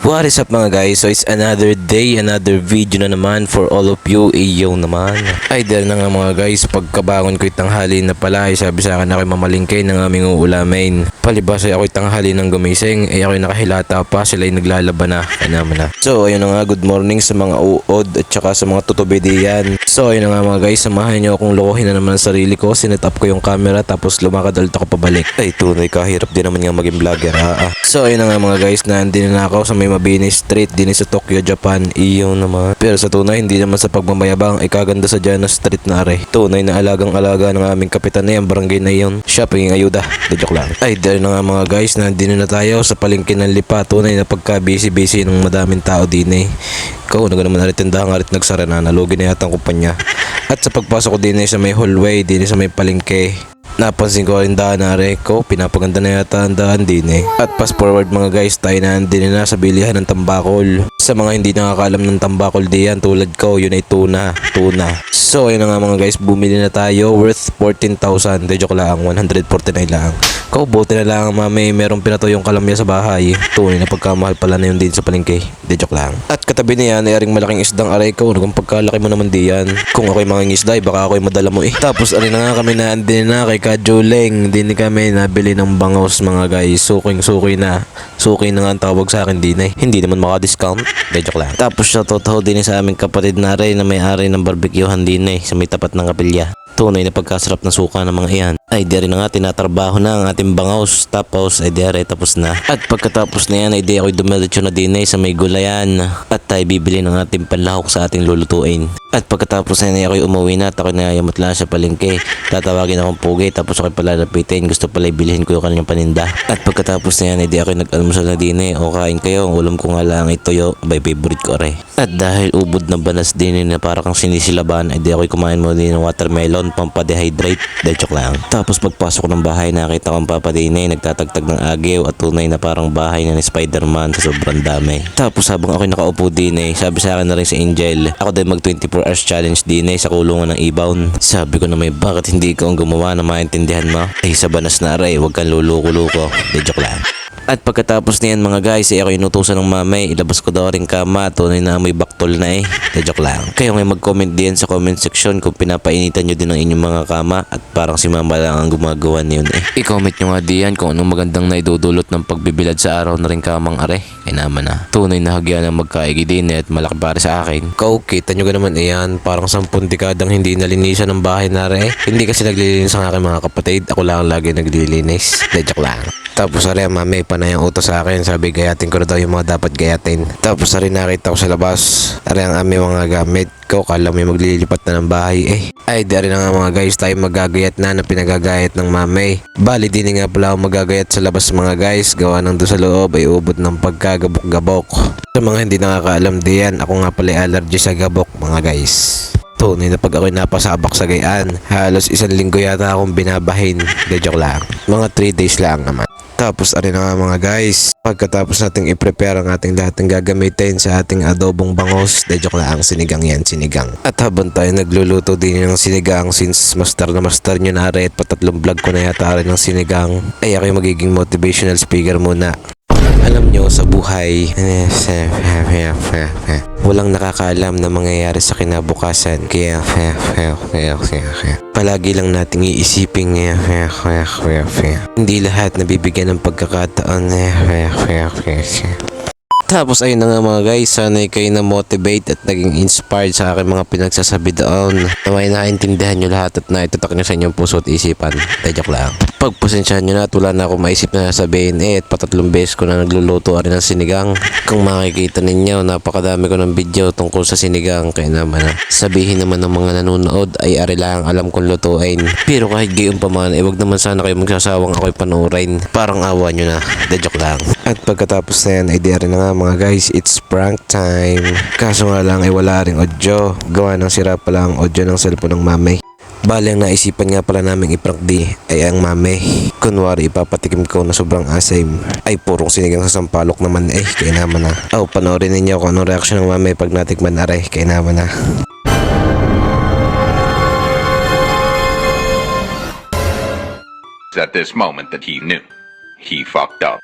What is up mga guys? So it's another day, another video na naman for all of you. Iyo naman. Ay dahil na nga mga guys, pagkabangon ko tanghali na pala ay sabi sa akin na ako'y mamalingkay ng aming uulamin. Palibas ay ako'y tanghali ng gumising ay ako'y nakahilata pa, sila'y naglalaban na. Kaya naman na. So ayun na nga, good morning sa mga uod at saka sa mga tutubidiyan. So ayun na nga mga guys, samahan nyo akong lokohin na naman ang sarili ko. Sinet up ko yung camera tapos lumakad ulit ako pabalik. Ay tunay kahirap din naman nga maging vlogger ha. So ayun na nga mga guys, nandito na ako sa may Mabini Street din sa Tokyo, Japan. Iyon naman. Pero sa tunay, hindi naman sa pagmamayabang ay kaganda sa Jano Street na are. Tunay na alagang-alaga ng aming kapitan na yan, barangay na yun. Siya paging ayuda. De joke lang. Ay dahil na nga mga guys, nandito na tayo sa palengke ng Lipa. Tunay na pagka busy-busy ng madaming tao din eh. Ikaw, naman narit tindahan nga rin nagsara na. Nalugi na yata ang kumpanya. At sa pagpasok ko din sa may hallway, din sa may palengke, napansin ko rin daan na ko, pinapaganda na yata ang daan din eh. At fast forward mga guys, tayo na din na sa bilihan ng tambakol. Sa mga hindi nakakaalam ng tambakol diyan tulad ko, yun ay tuna. So ayun na nga mga guys, bumili na tayo worth 14,000. De joke lang, 149 lang. Kau buti na lang mami, merong pinato yung kalamya sa bahay. Tunay na pagkamahal pala na yun din sa palengke. De joke lang. At katabi niyan ay aring malaking isdang aray ko. Kung pagkalaki mo naman diyan. Kung ako'y mga isda, baka ako'y madala mo eh. Tapos arin na nga kami na andin na kay Kajuleng. Din kami nabili ng bangos mga guys. Suking na. Suki na nga ang tawag sa akin din eh. Hindi naman maka-discount. De joke lang. Tapos siya totoo din sa aming kapatid na rin na may-ari ng barbecuehan din eh. Sa may tapat ng kapilya. Tunay na pagkasarap ng suka ng mga iyan. Ay di rin na nga tinatrabaho na ang ating bangaws. Tapos ay di rin tapos na. At pagkatapos na yan ay di ako'y dumiretso na din sa may gulayan. At tayo bibili ng ating panlahok sa ating lulutuin. At pagkatapos na yan ay ako'y umuwi na at ako'y nayamot lang sa palengke. Tatawagin akong pugi tapos ako'y palalapitin. Gusto pala ibilhin ko yung kanyang paninda. At pagkatapos na yan ay di ako'y nag-almusal na din o kain kayo. Ang ulam ko nga lang ay toyo. Abay favorite ko rin. At dahil ubod na banas din na para kang sinisilaban ay di ako'y kumain mo din ng watermelon pampadehydrate. De joke lang. Tapos pagpasok ng bahay nakita kong papadinay nagtatagtag ng agiw at tunay na parang bahay na ni Spider-Man sa sobrang dami. Tapos habang ako'y nakaupo din sabi sa akin na rin si Angel, ako din mag 24 hours challenge din sa kulungan ng Ibaon. Sabi ko na may bakit hindi ko ang gumawa na maintindihan mo? Ay sa banas na aray, huwag kang luluko-luko. De joke lang. At pagkatapos niyan mga guys ay ako inutusan ng mamay, ilabas ko daw rin kama, tunay na may baktol na eh. De joke lang. Kayo ngay mag-comment din sa comment section kung pinapainitan nyo din ang inyong mga kama at parang si mama lang ang gumagawa niyon eh. I-comment nyo nga diyan kung anong magandang naidudulot ng pagbibilad sa araw na rin kamang are. Ay naman na. Tunay na hagyan ang magkaigi din at malaki para sa akin. Kau, kita nyo ka naman iyan, parang 10 dekadang hindi nalinisan ng bahay na rin. Hindi kasi naglilinis ang aking mga kapatid, ako lang lagi naglilinis. De joke lang. Tapos ari mami panay ang utos sa akin, sabi gayatin ko na daw yung mga dapat gayatin. Tapos ari nakita ko sa labas, ari ang aming mga gamit ko, kala may maglilipat na ng bahay eh. Ay di ari na nga mga guys, tayo magagayat na pinagagayat ng mami. Bali din nga pala ako magagayat sa labas mga guys, gawa ng doon sa loob ay ubod ng pagkagabok-gabok. Sa mga hindi nakakaalam diyan, ako nga pala allergy sa gabok mga guys. Tunay na pag ako'y napasabak sa gayaan, halos 1 linggo yata akong binabahin. De joke lang. Mga 3 days lang naman. Tapos ari na nga mga guys, pagkatapos nating i-prepare ang ating lahat ng gagamitin sa ating adobong bangos, de joke lang, sinigang yan, sinigang. At habang tayo nagluluto din ng sinigang, since master nyo na rin at patatlong vlog ko na yata rin ng sinigang, ay ako'y magiging motivational speaker muna. Alam nyo sa buhay, walang nakakaalam na mangyayari sa kinabukasan. Kaya palagi lang nating iisipin hindi lahat nabibigyan ng pagkakataon. Tapos ayun na nga mga guys, sana'y kayo na-motivate at naging inspired sa aking mga pinagsasabi doon. Naway naintindihan nyo lahat at naitutak nyo sa inyong puso at isipan. De joke lang. Pagpasensyahan nyo na at wala na akong maisip na sasabihin at patatlong beses ko na nagluluto rin ng sinigang. Kung makikita ninyo, napakadami ko ng video tungkol sa sinigang. Kaya naman sabihin naman ng mga nanonood ay ari lang alam kong lutuin. Pero kahit gayon pa man, wag naman sana kayo magsasawang ako'y panurin. Parang awa nyo na. De joke lang. At pagkatapos na yan ay di rin na nga mga guys, it's prank time. Kaso nga lang ay wala ring audio. Gawa ng sira pala ang audio ng cellphone ng mami. Bali ang naisipan nga pala naming iprank di ay ang mami. Kunwari ipapatikim ko na sobrang asim. Ay purong sinigang sa sampalok naman eh. Kaya naman na. Panoorin ninyo kung anong reaction ng mami pag natikman na rin. Kaya naman na. At this moment that he knew he fucked up.